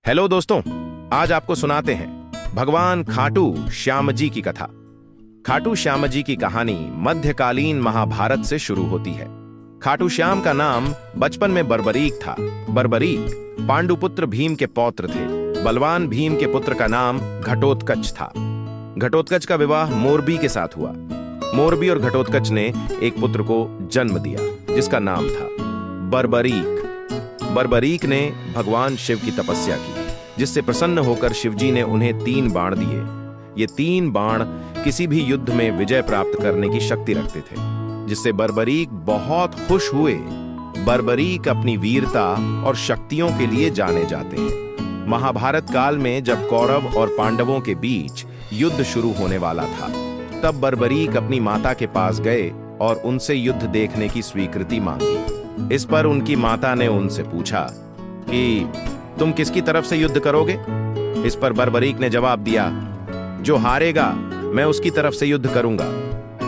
Hello दोस्तों, आज आपको सुनाते हैं भगवान खाटू श्याम जी की कथा। खाटू श्याम जी की कहानी मध्यकालीन महाभारत से शुरू होती है। खाटू श्याम का नाम बचपन में बर्बरीक था। बर्बरीक पांडुपुत्र भीम के पौत्र थे। बलवान भीम के पुत्र का नाम घटोत्कच था। घटोत्कच का विवाह मोरबी के साथ हुआ। मोरबी और घटोत्कच ने एक पुत्र को जन्म दिया जिसका नाम था बर्बरीक। बर्बरीक ने भगवान शिव की तपस्या की, जिससे प्रसन्न होकर शिवजी ने उन्हें 3 बाण दिए। ये 3 बाण किसी भी युद्ध में विजय प्राप्त करने की शक्ति रखते थे, जिससे बर्बरीक बहुत खुश हुए। बर्बरीक अपनी वीरता और शक्तियों के लिए जाने जाते हैं। महाभारत काल में जब कौरव और पांडवों के बीच युद्ध शुरू होने वाला था, तब बर्बरीक अपनी माता के पास गए और उनसे युद्ध देखने की स्वीकृति मांगी। इस पर उनकी माता ने उनसे पूछा कि तुम किसकी तरफ से युद्ध करोगे? इस पर बर्बरीक ने जवाब दिया, जो हारेगा मैं उसकी तरफ से युद्ध करूंगा।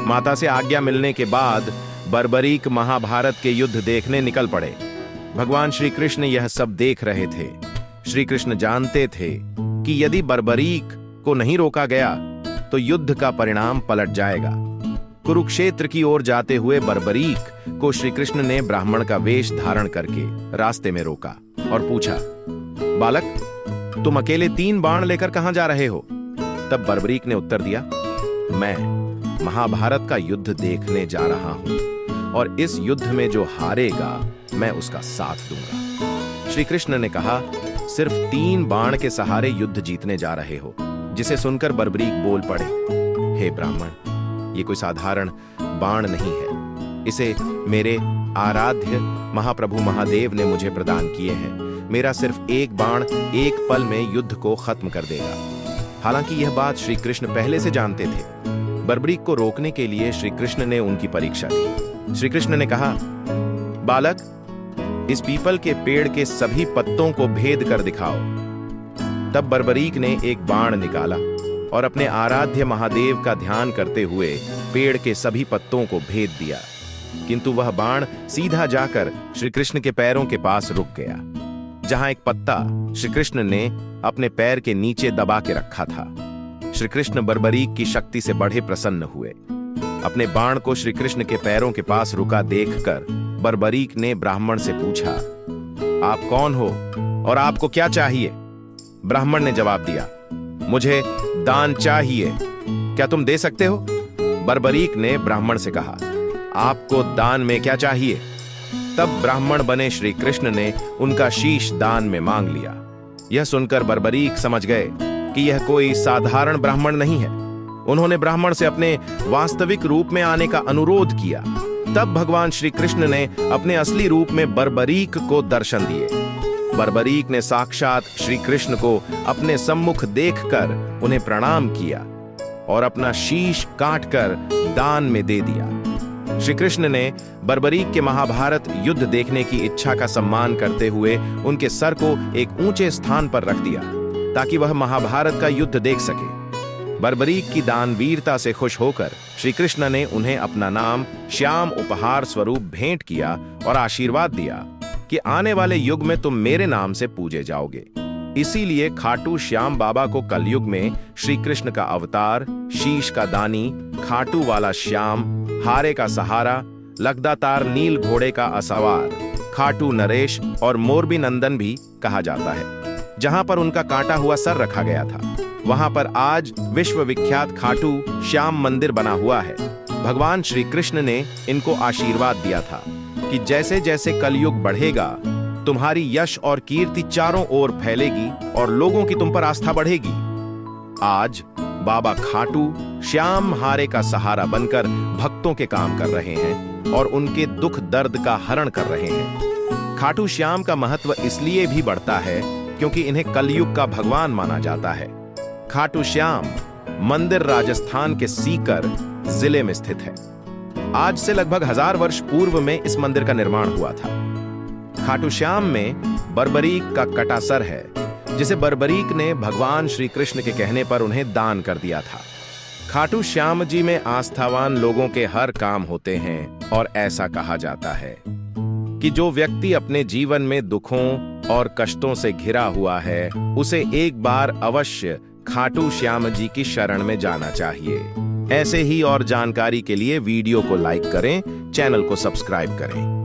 माता से आज्ञा मिलने के बाद बर्बरीक महाभारत के युद्ध देखने निकल पड़े। भगवान श्री कृष्ण यह सब देख रहे थे। श्री कृष्ण जानते थे कि यदि बर्बरीक को नहीं रोका गया तो युद्ध का परिणाम पलट जाएगा। कुरुक्षेत्र की ओर जाते हुए बर्बरीक को श्री कृष्ण ने ब्राह्मण का वेश धारण करके रास्ते में रोका और पूछा, बालक, तुम अकेले 3 बाण लेकर कहां जा रहे हो? तब बर्बरीक ने उत्तर दिया, मैं महाभारत का युद्ध देखने जा रहा हूं और इस युद्ध में जो हारेगा मैं उसका साथ दूंगा। श्री कृष्ण ने कहा, सिर्फ 3 बाण के सहारे युद्ध जीतने जा रहे हो? जिसे सुनकर बर्बरीक बोल पड़े, हे ब्राह्मण, ये कोई साधारण बाण नहीं है। इसे मेरे आराध्य महाप्रभु महादेव ने मुझे प्रदान किए हैं। मेरा सिर्फ एक बाण एक पल में युद्ध को खत्म कर देगा। हालांकि यह बात श्री कृष्ण पहले से जानते थे। बर्बरीक को रोकने के लिए श्री कृष्ण ने उनकी परीक्षा ली। श्री कृष्ण ने कहा, बालक, इस पीपल के पेड़ के सभी पत्तों को भेद कर दिखाओ। तब बर्बरीक ने एक बाण निकाला और अपने आराध्य महादेव का ध्यान करते हुए पेड़ के सभी पत्तों को भेद दिया, किंतु वह बाण सीधा जाकर श्री कृष्ण के पैरों के पास रुक गया, जहां एक पत्ता श्री कृष्ण ने अपने पैर के नीचे दबा के रखा था। श्री कृष्ण बर्बरीक की शक्ति से बड़े प्रसन्न हुए। अपने बाण को श्री कृष्ण के पैरों के पास रुका देखकर बर्बरीक ने ब्राह्मण से पूछा, आप कौन हो और आपको क्या चाहिए? ब्राह्मण ने जवाब दिया, मुझे दान चाहिए, क्या तुम दे सकते हो? बर्बरीक ने ब्राह्मण से कहा, आपको दान में क्या चाहिए? तब ब्राह्मण बने श्री कृष्ण ने उनका शीश दान में मांग लिया। यह सुनकर बर्बरीक समझ गए कि यह कोई साधारण ब्राह्मण नहीं है। उन्होंने ब्राह्मण से अपने वास्तविक रूप में आने का अनुरोध किया। तब भगवान श्री कृष्ण ने अपने असली रूप में बर्बरीक को दर्शन दिए। बर्बरीक ने साक्षात श्री कृष्ण को अपने सम्मुख देखकर उन्हें प्रणाम किया और अपना शीश काटकर दान में दे दिया। श्री कृष्ण ने बर्बरीक के महाभारत युद्ध देखने की इच्छा का सम्मान करते हुए उनके सर को एक ऊंचे स्थान पर रख दिया, ताकि वह महाभारत का युद्ध देख सके। बर्बरीक की दानवीरता से खुश होकर श्री कृष्ण ने उन्हें अपना नाम श्याम उपहार स्वरूप भेंट किया और आशीर्वाद दिया कि आने वाले युग में तुम मेरे नाम से पूजे जाओगे। इसीलिए खाटू श्याम बाबा को कलयुग में श्री कृष्ण का अवतार, शीश का दानी, खाटू वाला श्याम, हारे का सहारा, लखदातार नील घोड़े का असवार, खाटू नरेश और मोरबी नंदन भी कहा जाता है। जहां पर उनका काटा हुआ सर रखा गया था, वहां पर आज विश्व विख्यात खाटू श्याम मंदिर बना हुआ है। भगवान श्री कृष्ण ने इनको आशीर्वाद दिया था कि जैसे जैसे कलयुग बढ़ेगा, तुम्हारी यश और कीर्ति चारों ओर फैलेगी और लोगों की तुम पर आस्था बढ़ेगी। आज बाबा खाटू श्याम हारे का सहारा बनकर भक्तों के काम कर रहे हैं और उनके दुख दर्द का हरण कर रहे हैं। खाटू श्याम का महत्व इसलिए भी बढ़ता है क्योंकि इन्हें कलयुग का भगवान माना जाता है। खाटू श्याम मंदिर राजस्थान के सीकर जिले में स्थित है। आज से लगभग 1000 वर्ष पूर्व में इस मंदिर का निर्माण हुआ था। खाटू श्याम में बर्बरीक का कटा सर है, जिसे बर्बरीक ने भगवान श्री कृष्ण के कहने पर उन्हें दान कर दिया था। खाटू श्याम जी में आस्थावान लोगों के हर काम होते हैं और ऐसा कहा जाता है। कि जो व्यक्ति अपने जीवन में दुखों और कष्टों से घिरा हुआ है, उसे एक बार अवश्य खाटू श्याम जी की शरण में जाना चाहिए। ऐसे ही और जानकारी के लिए वीडियो को लाइक करें, चैनल को सब्सक्राइब करें।